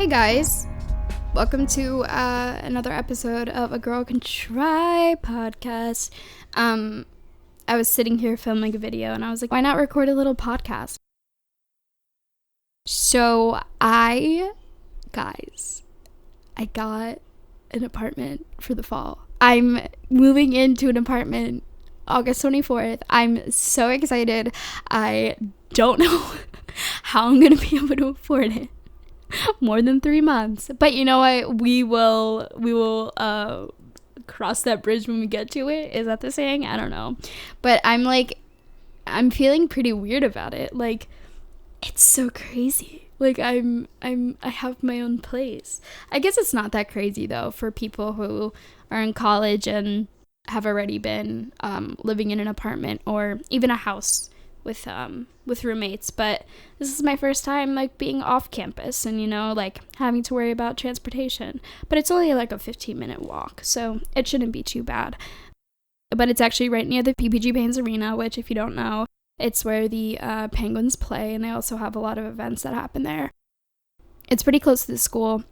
Hey guys, welcome to another episode of A Girl Can Try podcast. I was sitting here filming a video and I was like, why not record a little podcast? So I got an apartment for the fall. I'm moving into an apartment August 24th. I'm so excited. I don't know how I'm going to be able to afford it. More than 3 months, but you know what, we will cross that bridge when we get to it. Is that the saying? I don't know, but I'm feeling pretty weird about it. Like, it's so crazy. Like, I have my own place. I guess it's not that crazy though for people who are in college and have already been living in an apartment or even a house with roommates. But this is my first time like being off campus and, you know, like having to worry about transportation, but it's only like a 15-minute walk, so it shouldn't be too bad. But it's actually right near the PPG Paints Arena, which, if you don't know, it's where the Penguins play, and they also have a lot of events that happen there. It's pretty close to the school,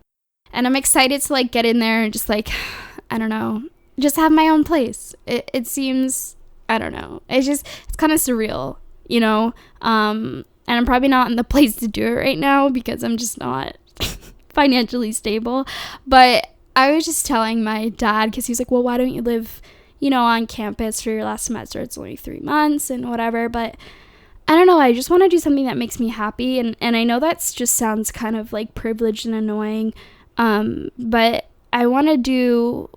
and I'm excited to like get in there and just like, I don't know, just have my own place. It seems, I don't know, it's kind of surreal, you know, and I'm probably not in the place to do it right now because I'm just not financially stable. But I was just telling my dad, because he's like, well, why don't you live, you know, on campus for your last semester? It's only 3 months and whatever. But I don't know, I just want to do something that makes me happy, and I know that's just sounds kind of like privileged and annoying, but I want to do,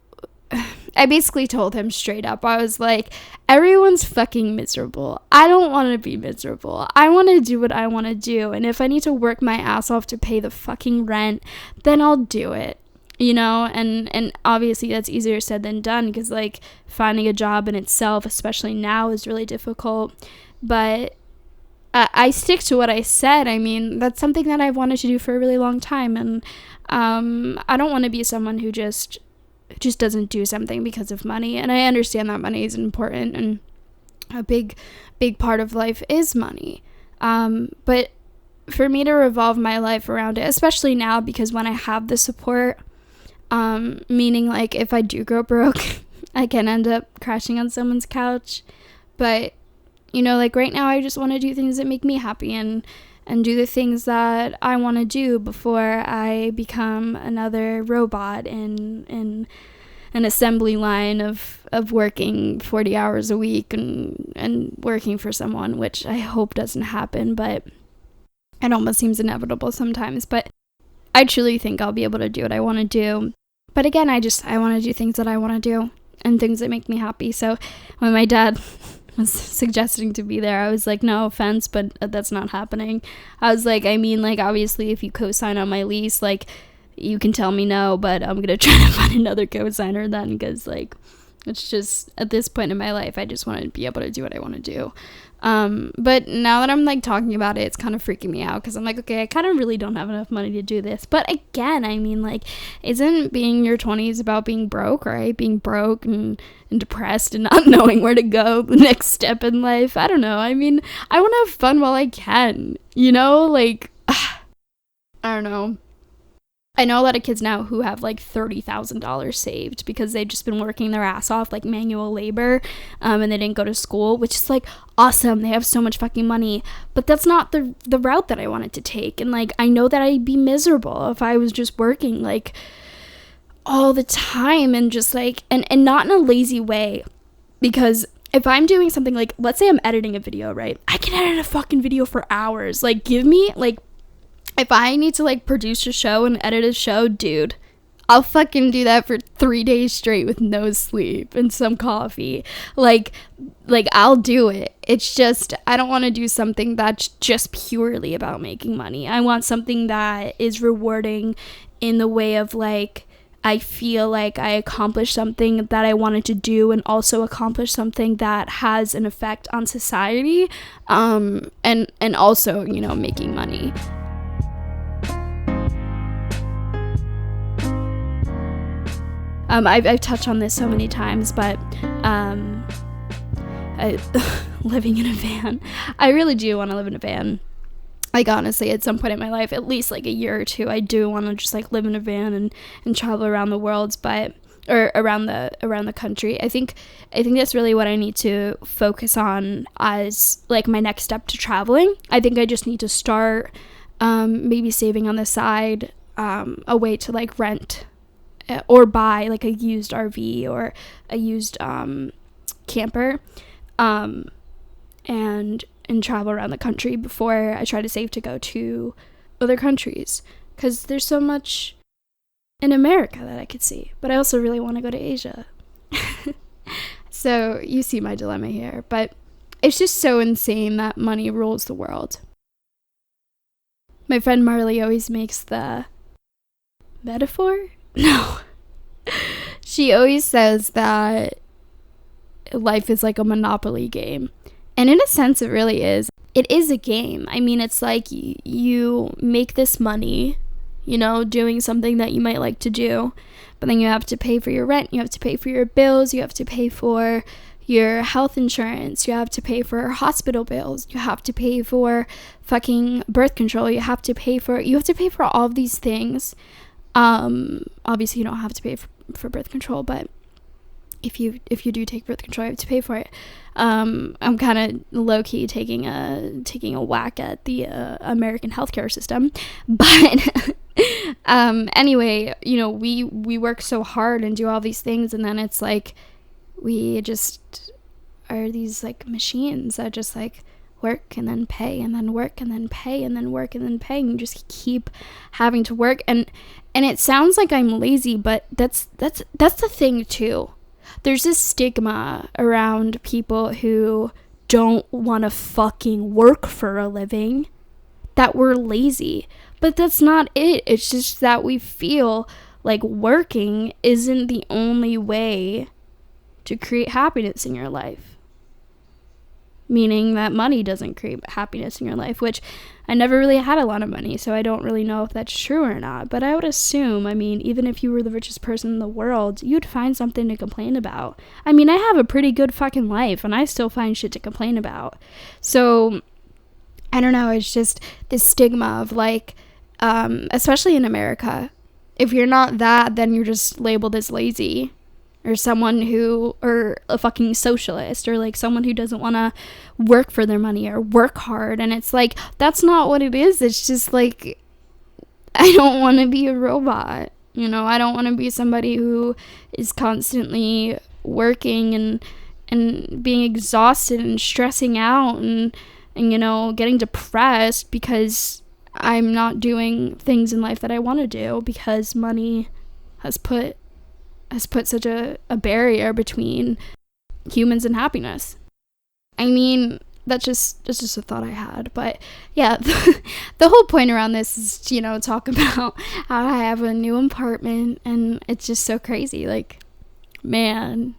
I basically told him straight up, I was like, everyone's fucking miserable. I don't want to be miserable. I want to do what I want to do. And if I need to work my ass off to pay the fucking rent, then I'll do it, you know? And obviously that's easier said than done, because like finding a job in itself, especially now, is really difficult. But I stick to what I said. I mean, that's something that I've wanted to do for a really long time. And I don't want to be someone who just doesn't do something because of money. And I understand that money is important, and a big part of life is money. But for me to revolve my life around it, especially now, because when I have the support, meaning like if I do go broke, I can end up crashing on someone's couch. But, you know, like right now I just want to do things that make me happy and do the things that I want to do before I become another robot in an assembly line of working 40 hours a week and working for someone, which I hope doesn't happen, but it almost seems inevitable sometimes. But I truly think I'll be able to do what I want to do. But again, I want to do things that I want to do and things that make me happy. So when my dad was suggesting to be there, I was like, no offense, but that's not happening. I was like, I mean, like, obviously if you co-sign on my lease, like, you can tell me no, but I'm gonna try to find another co-signer then, because like, it's just, at this point in my life, I just want to be able to do what I want to do. But now that I'm like talking about it, it's kind of freaking me out, because I'm like, okay, I kind of really don't have enough money to do this. But again, I mean, like, isn't being in your 20s about being broke, right? Being broke and depressed and not knowing where to go the next step in life. I don't know. I mean, I want to have fun while I can, you know? Like, I don't know. I know a lot of kids now who have like $30,000 saved because they've just been working their ass off, like manual labor, and they didn't go to school, which is like awesome. They have so much fucking money, but that's not the route that I wanted to take. And like, I know that I'd be miserable if I was just working like all the time and just like, and not in a lazy way, because if I'm doing something like, let's say I'm editing a video, right? I can edit a fucking video for hours. Like, give me like, if I need to like produce a show and edit a show, dude, I'll fucking do that for 3 days straight with no sleep and some coffee. Like I'll do it. It's just, I don't want to do something that's just purely about making money. I want something that is rewarding in the way of like, I feel like I accomplished something that I wanted to do, and also accomplished something that has an effect on society, and also, you know, making money. I've touched on this so many times, but living in a van. I really do want to live in a van. Like, honestly, at some point in my life, at least like a year or two, I do want to just like live in a van and travel around the world, or around the country. I think that's really what I need to focus on as like my next step to traveling. I think I just need to start maybe saving on the side a way to like rent or buy like a used RV or a used camper, and travel around the country before I try to save to go to other countries, because there's so much in America that I could see, but I also really want to go to Asia. So you see my dilemma here, but it's just so insane that money rules the world. My friend Marley always makes the metaphor? No. She always says that life is like a Monopoly game. And in a sense, it really is. It is a game. I mean, it's like you make this money, you know, doing something that you might like to do, but then you have to pay for your rent, you have to pay for your bills, you have to pay for your health insurance, you have to pay for hospital bills, you have to pay for fucking birth control, you have to pay for all of these things. Obviously you don't have to pay for birth control, but if you do take birth control, you have to pay for it. I'm kind of low-key taking a whack at the American healthcare system, but anyway, you know, we work so hard and do all these things, and then it's like we just are these like machines that just like work and then pay and then work and then pay and then work and then pay, and you just keep having to work, and it sounds like I'm lazy, but that's the thing too. There's this stigma around people who don't want to fucking work for a living, that we're lazy. But that's not it. It's just that we feel like working isn't the only way to create happiness in your life. Meaning that money doesn't create happiness in your life, which I never really had a lot of money, so I don't really know if that's true or not. But I would assume, I mean, even if you were the richest person in the world, you'd find something to complain about. I mean, I have a pretty good fucking life, and I still find shit to complain about. So, I don't know, it's just this stigma of like, especially in America, if you're not that, then you're just labeled as lazy. Or or a fucking socialist, or like someone who doesn't want to work for their money or work hard. And it's like, that's not what it is. It's just like, I don't want to be a robot. You know, I don't want to be somebody who is constantly working and being exhausted and stressing out and, you know, getting depressed because I'm not doing things in life that I want to do because money has put such a barrier between humans and happiness. I mean, that's just a thought I had. But yeah, the whole point around this is to, you know, talk about how I have a new apartment, and it's just so crazy. Like, man,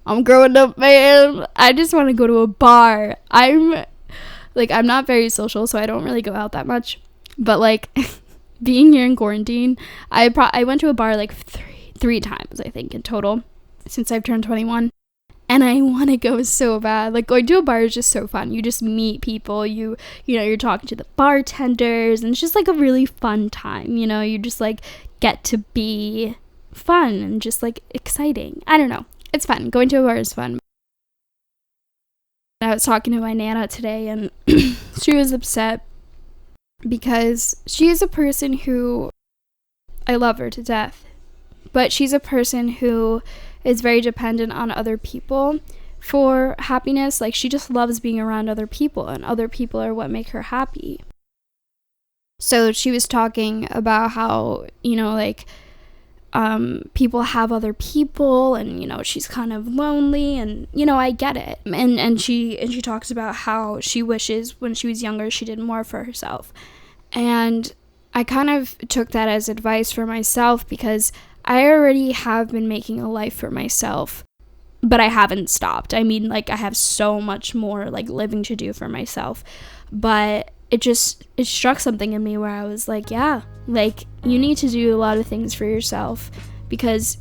I'm growing up, man. I just want to go to a bar. I'm not very social, so I don't really go out that much. But like, being here in quarantine, I went to a bar like three times, I think, in total since I've turned 21, and I want to go so bad. Like, going to a bar is just so fun. You just meet people, you know, you're talking to the bartenders, and it's just like a really fun time, you know. You just like get to be fun and just like exciting. I don't know, it's fun. Going to a bar is fun. I was talking to my Nana today, and she was upset because she is a person who, I love her to death, but she's a person who is very dependent on other people for happiness. Like, she just loves being around other people, and other people are what make her happy. So she was talking about how, you know, like, people have other people, and, you know, she's kind of lonely, and, you know, I get it. And she talks about how she wishes when she was younger she did more for herself. And I kind of took that as advice for myself, because I already have been making a life for myself, but I haven't stopped. I mean, like, I have so much more, like, living to do for myself, but it struck something in me where I was like, yeah, like, you need to do a lot of things for yourself, because,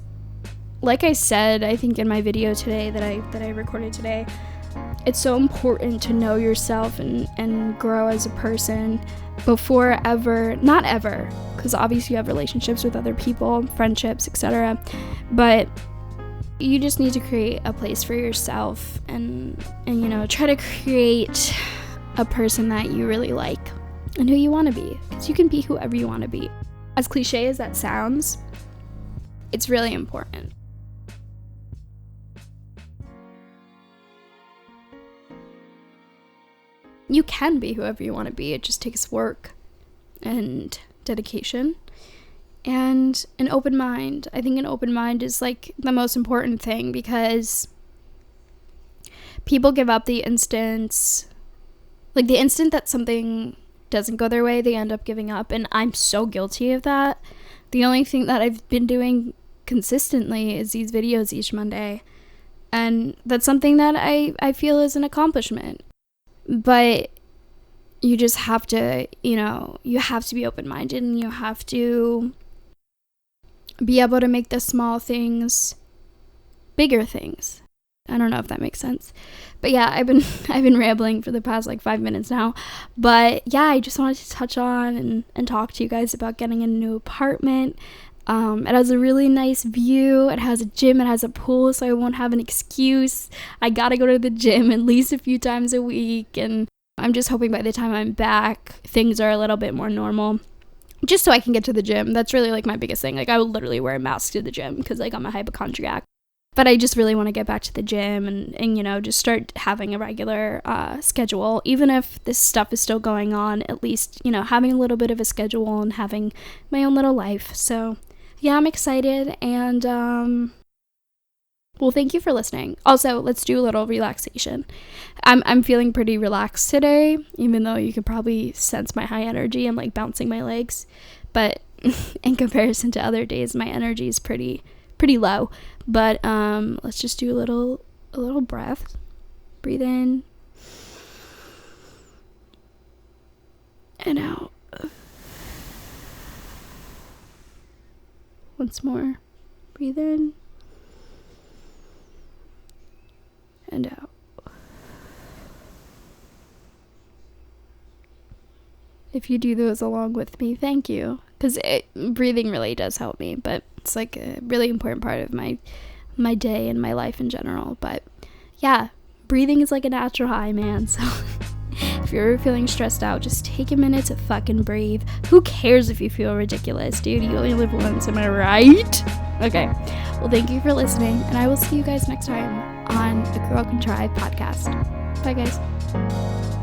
like I said, I think in my video today that I recorded today, It's so important to know yourself and grow as a person before ever, not ever, because obviously you have relationships with other people, friendships, etc. But you just need to create a place for yourself and try to create a person that you really like and who you want to be, because you can be whoever you want to be. As cliche as that sounds, it's really important. You can be whoever you want to be. It just takes work and dedication and an open mind. I think an open mind is like the most important thing, because people give up the instant that something doesn't go their way, they end up giving up. And I'm so guilty of that. The only thing that I've been doing consistently is these videos each Monday. And that's something that I feel is an accomplishment. But you just have to, you have to be open-minded, and you have to be able to make the small things bigger things. I don't know if that makes sense. But yeah, I've been rambling for the past 5 minutes now. But yeah, I just wanted to touch on and talk to you guys about getting a new apartment. It has a really nice view. It has a gym. It has a pool, so I won't have an excuse. I gotta go to the gym at least a few times a week, and I'm just hoping by the time I'm back, things are a little bit more normal, just so I can get to the gym. That's really my biggest thing. I would literally wear a mask to the gym because I'm a hypochondriac. But I just really want to get back to the gym and just start having a regular schedule. Even if this stuff is still going on, at least, having a little bit of a schedule and having my own little life. So yeah, I'm excited, and well, thank you for listening. Also, let's do a little relaxation. I'm feeling pretty relaxed today, even though you can probably sense my high energy. I'm bouncing my legs, but in comparison to other days, my energy is pretty low. But let's just do a little breath. Breathe in and out. Once more. Breathe in and out. If you do those along with me, thank you, because breathing really does help me. But it's a really important part of my day and my life in general. But yeah, breathing is like a natural high, man. So if you're ever feeling stressed out, just take a minute to fucking breathe. Who cares if you feel ridiculous, dude? You only live once, am I right? Okay, well, thank you for listening, and I will see you guys next time on the Girl Can Try podcast. Bye, guys.